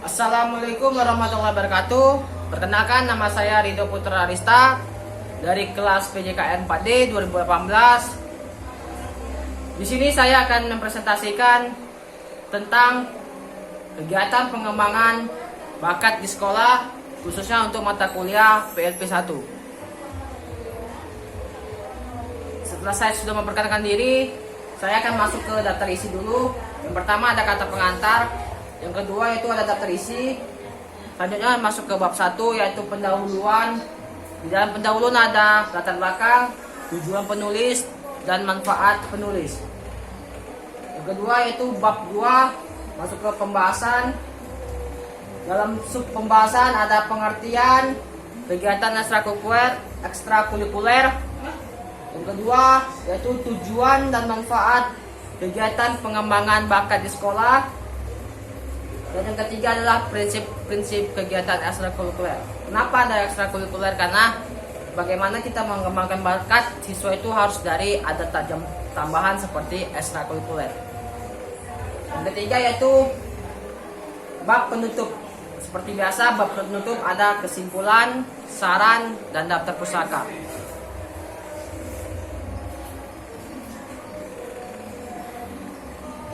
Assalamualaikum warahmatullahi wabarakatuh. Perkenalkan, nama saya Ridho Putra Arista dari kelas PJKN 4D 2018. Di sini saya akan mempresentasikan tentang kegiatan pengembangan bakat di sekolah, khususnya untuk mata kuliah PLP 1. Setelah saya sudah memperkenalkan diri, saya akan masuk ke daftar isi dulu. Yang pertama ada kata pengantar, yang kedua itu ada daftar isi. Selanjutnya masuk ke bab 1, yaitu pendahuluan. Di dalam pendahuluan ada latar belakang, tujuan penulis, dan manfaat penulis. Yang kedua yaitu bab 2, masuk ke pembahasan. Dalam sub pembahasan ada pengertian, kegiatan ekstrakurikuler. Yang kedua yaitu tujuan dan manfaat kegiatan pengembangan bakat di sekolah. Dan yang ketiga adalah prinsip-prinsip kegiatan ekstrakurikuler. Kenapa ada ekstrakurikuler? Karena bagaimana kita mengembangkan bakat siswa itu harus dari ada tambahan seperti ekstrakurikuler. Yang ketiga yaitu bab penutup. Seperti biasa, bab penutup ada kesimpulan, saran, dan daftar pusaka.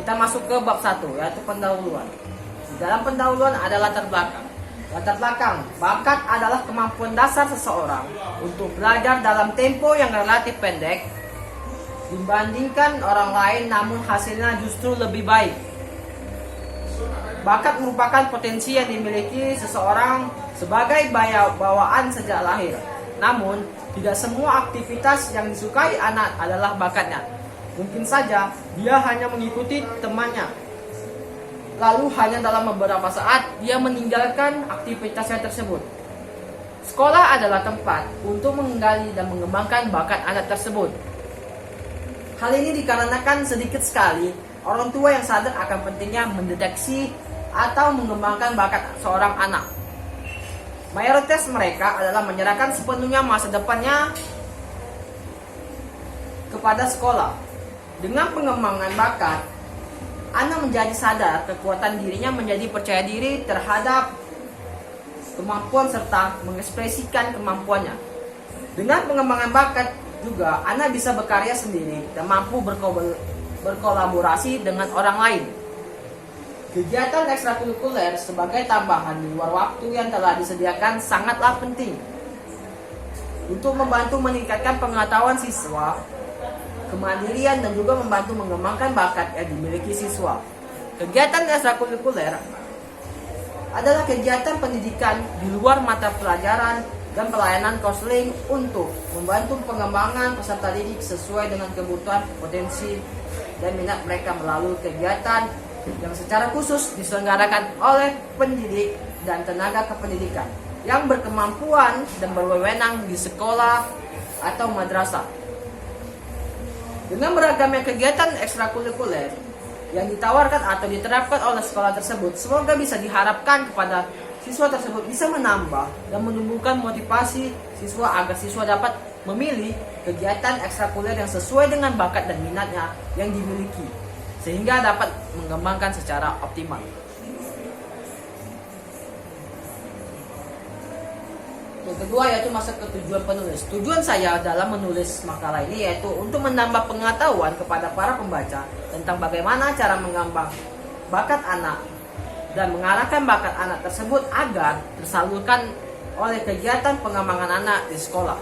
Kita masuk ke bab 1, yaitu pendahuluan. Di dalam pendahuluan ada latar belakang. Latar belakang, bakat adalah kemampuan dasar seseorang untuk belajar dalam tempo yang relatif pendek dibandingkan orang lain, namun hasilnya justru lebih baik. Bakat merupakan potensi yang dimiliki seseorang sebagai bawaan sejak lahir. Namun, tidak semua aktivitas yang disukai anak adalah bakatnya. Mungkin saja dia hanya mengikuti temannya, lalu hanya dalam beberapa saat dia meninggalkan aktivitasnya tersebut. Sekolah adalah tempat untuk menggali dan mengembangkan bakat anak tersebut. Hal ini dikarenakan sedikit sekali orang tua yang sadar akan pentingnya mendeteksi atau mengembangkan bakat seorang anak. Mayoritas mereka adalah menyerahkan sepenuhnya masa depannya kepada sekolah. Dengan pengembangan bakat, anak menjadi sadar kekuatan dirinya, menjadi percaya diri terhadap kemampuan serta mengekspresikan kemampuannya. Dengan pengembangan bakat juga, anak bisa berkarya sendiri dan mampu berkolaborasi dengan orang lain. Kegiatan ekstrakurikuler sebagai tambahan di luar waktu yang telah disediakan sangatlah penting untuk membantu meningkatkan pengetahuan siswa, kemandirian, dan juga membantu mengembangkan bakat yang dimiliki siswa. Kegiatan ekstrakurikuler adalah kegiatan pendidikan di luar mata pelajaran dan pelayanan konseling untuk membantu pengembangan peserta didik sesuai dengan kebutuhan, potensi, dan minat mereka melalui kegiatan yang secara khusus diselenggarakan oleh pendidik dan tenaga kependidikan yang berkemampuan dan berwenang di sekolah atau madrasah. Dengan beragamnya kegiatan ekstrakurikuler yang ditawarkan atau diterapkan oleh sekolah tersebut, semoga bisa diharapkan kepada siswa tersebut bisa menambah dan menumbuhkan motivasi siswa agar siswa dapat memilih kegiatan ekstrakurikuler yang sesuai dengan bakat dan minatnya yang dimiliki, sehingga dapat mengembangkan secara optimal. Yang kedua yaitu masuk ke tujuan penulis. Tujuan saya dalam menulis makalah ini yaitu untuk menambah pengetahuan kepada para pembaca tentang bagaimana cara mengembang bakat anak dan mengarahkan bakat anak tersebut agar tersalurkan oleh kegiatan pengembangan anak di sekolah.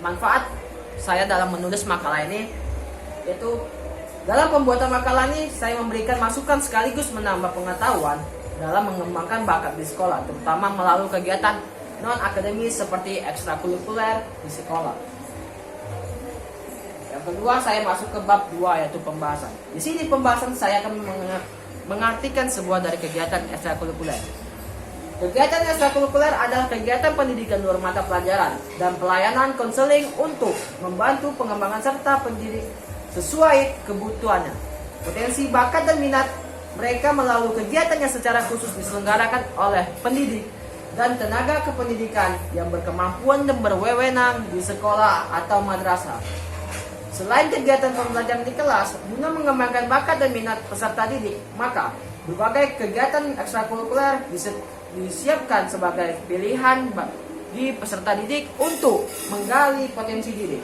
Manfaat saya dalam menulis makalah ini yaitu dalam pembuatan makalah ini saya memberikan masukan sekaligus menambah pengetahuan dalam mengembangkan bakat di sekolah, terutama melalui kegiatan non-akademis seperti ekstrakurikuler di sekolah. Yang kedua, saya masuk ke bab 2 yaitu pembahasan. Di sini pembahasan saya akan mengartikan sebuah dari kegiatan ekstrakurikuler. Kegiatan ekstrakurikuler adalah kegiatan pendidikan luar mata pelajaran dan pelayanan konseling untuk membantu pengembangan serta pendidik sesuai kebutuhannya, potensi, bakat, dan minat mereka melalui kegiatan yang secara khusus diselenggarakan oleh pendidik dan tenaga kependidikan yang berkemampuan dan berwenang di sekolah atau madrasah. Selain kegiatan pembelajaran di kelas, guna mengembangkan bakat dan minat peserta didik, maka Berbagai kegiatan ekstrakurikuler disiapkan sebagai pilihan bagi peserta didik untuk menggali potensi diri.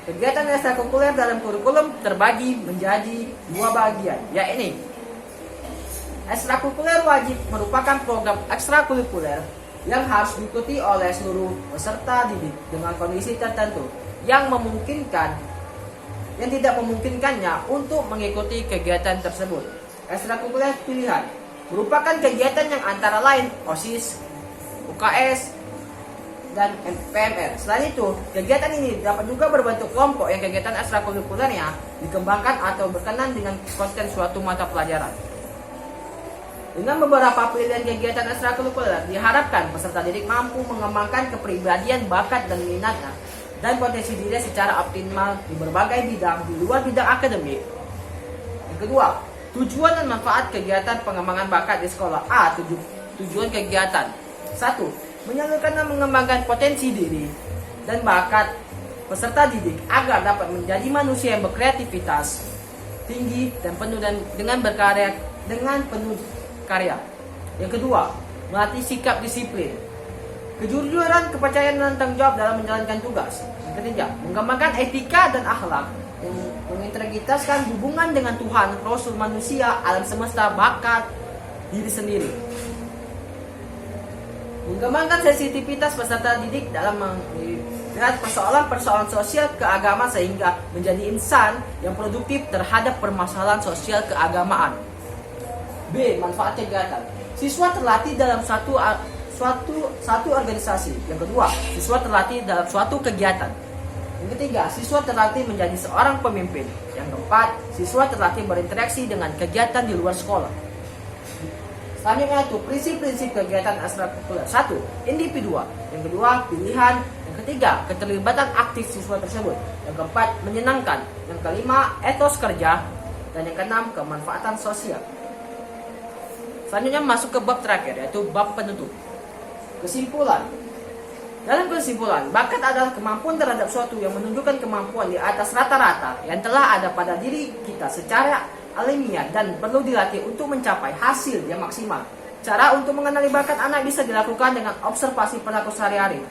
Kegiatan ekstrakurikuler dalam kurikulum terbagi menjadi dua bagian, yakni ekstrakurikuler wajib merupakan program ekstrakurikuler yang harus diikuti oleh seluruh peserta didik dengan kondisi tertentu yang tidak memungkinkannya untuk mengikuti kegiatan tersebut. Ekstrakurikuler pilihan merupakan kegiatan yang antara lain OSIS, UKS, dan PMR. Selain itu, kegiatan ini dapat juga berbentuk kelompok yang kegiatan ekstrakurikulernya dikembangkan atau berkenan dengan konten suatu mata pelajaran. Dengan beberapa pilihan kegiatan ekstrakurikuler, diharapkan peserta didik mampu mengembangkan kepribadian, bakat, dan minatnya dan potensi diri secara optimal di berbagai bidang di luar bidang akademik. Yang kedua, tujuan dan manfaat kegiatan pengembangan bakat di sekolah. Tujuan kegiatan 1. Menyalurkan dan mengembangkan potensi diri dan bakat peserta didik agar dapat menjadi manusia yang berkreativitas tinggi dan penuh dengan penuh karya. Yang kedua, melatih sikap disiplin, kejujuran, kepercayaan, dan tanggung jawab dalam menjalankan tugas. Yang ketiga, mengembangkan etika dan akhlak yang mengintegritaskan hubungan dengan Tuhan, Rasul, manusia, alam semesta, bakat diri sendiri. Mengembangkan sensitivitas peserta didik dalam melihat persoalan-persoalan sosial keagamaan sehingga menjadi insan yang produktif terhadap permasalahan sosial keagamaan. B. Manfaat kegiatan. Siswa terlatih dalam suatu organisasi. Yang kedua, siswa terlatih dalam suatu kegiatan. Yang ketiga, siswa terlatih menjadi seorang pemimpin. Yang keempat, siswa terlatih berinteraksi dengan kegiatan di luar sekolah. Selanjutnya itu prinsip-prinsip kegiatan ekstrakurikuler. 1. Individual. Yang kedua, pilihan. Yang ketiga, keterlibatan aktif siswa tersebut. Yang keempat, menyenangkan. Yang kelima, etos kerja. Dan yang keenam, kemanfaatan sosial. Selanjutnya masuk ke bab terakhir, yaitu bab penutup. Kesimpulan. Dalam kesimpulan, bakat adalah kemampuan terhadap suatu yang menunjukkan kemampuan di atas rata-rata yang telah ada pada diri kita secara alamiah dan perlu dilatih untuk mencapai hasil yang maksimal. Cara untuk mengenali bakat anak bisa dilakukan dengan observasi perilaku sehari-hari,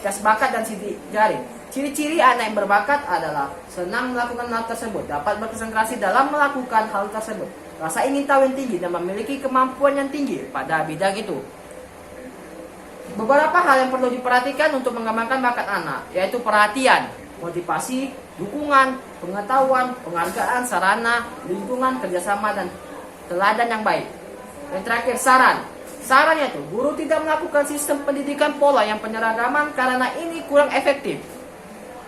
tes bakat dan sidik jari. Ciri-ciri anak yang berbakat adalah senang melakukan hal tersebut, dapat berkonsentrasi dalam melakukan hal tersebut, rasa ingin tahu yang tinggi, dan memiliki kemampuan yang tinggi pada bidang itu. Beberapa hal yang perlu diperhatikan untuk mengembangkan bakat anak, yaitu perhatian, motivasi, dukungan, pengetahuan, penghargaan, sarana, lingkungan, kerjasama, dan teladan yang baik. Yang terakhir, saran. Sarannya itu, guru tidak melakukan sistem pendidikan pola yang penyeragaman karena ini kurang efektif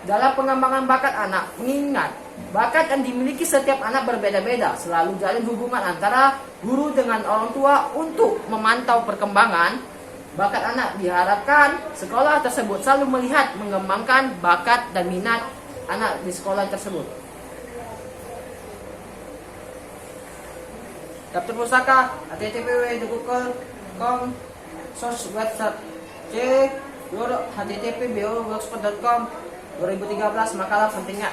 dalam pengembangan bakat anak. Mengingat, bakat yang dimiliki setiap anak berbeda-beda. Selalu jalin hubungan antara guru dengan orang tua untuk memantau perkembangan bakat anak. Diharapkan sekolah tersebut selalu melihat mengembangkan bakat dan minat anak di sekolah tersebut. Daftar pustaka http://google.com website http://blogspot.com 2013 makalah pentingnya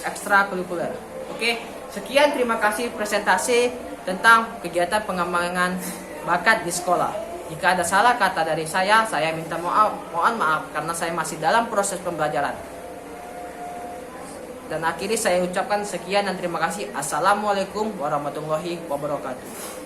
ekstrakurikuler. Oke, sekian, terima kasih presentasi tentang kegiatan pengembangan bakat di sekolah. Jika ada salah kata dari saya minta mohon maaf karena saya masih dalam proses pembelajaran. Dan akhiri saya ucapkan sekian dan terima kasih. Assalamualaikum warahmatullahi wabarakatuh.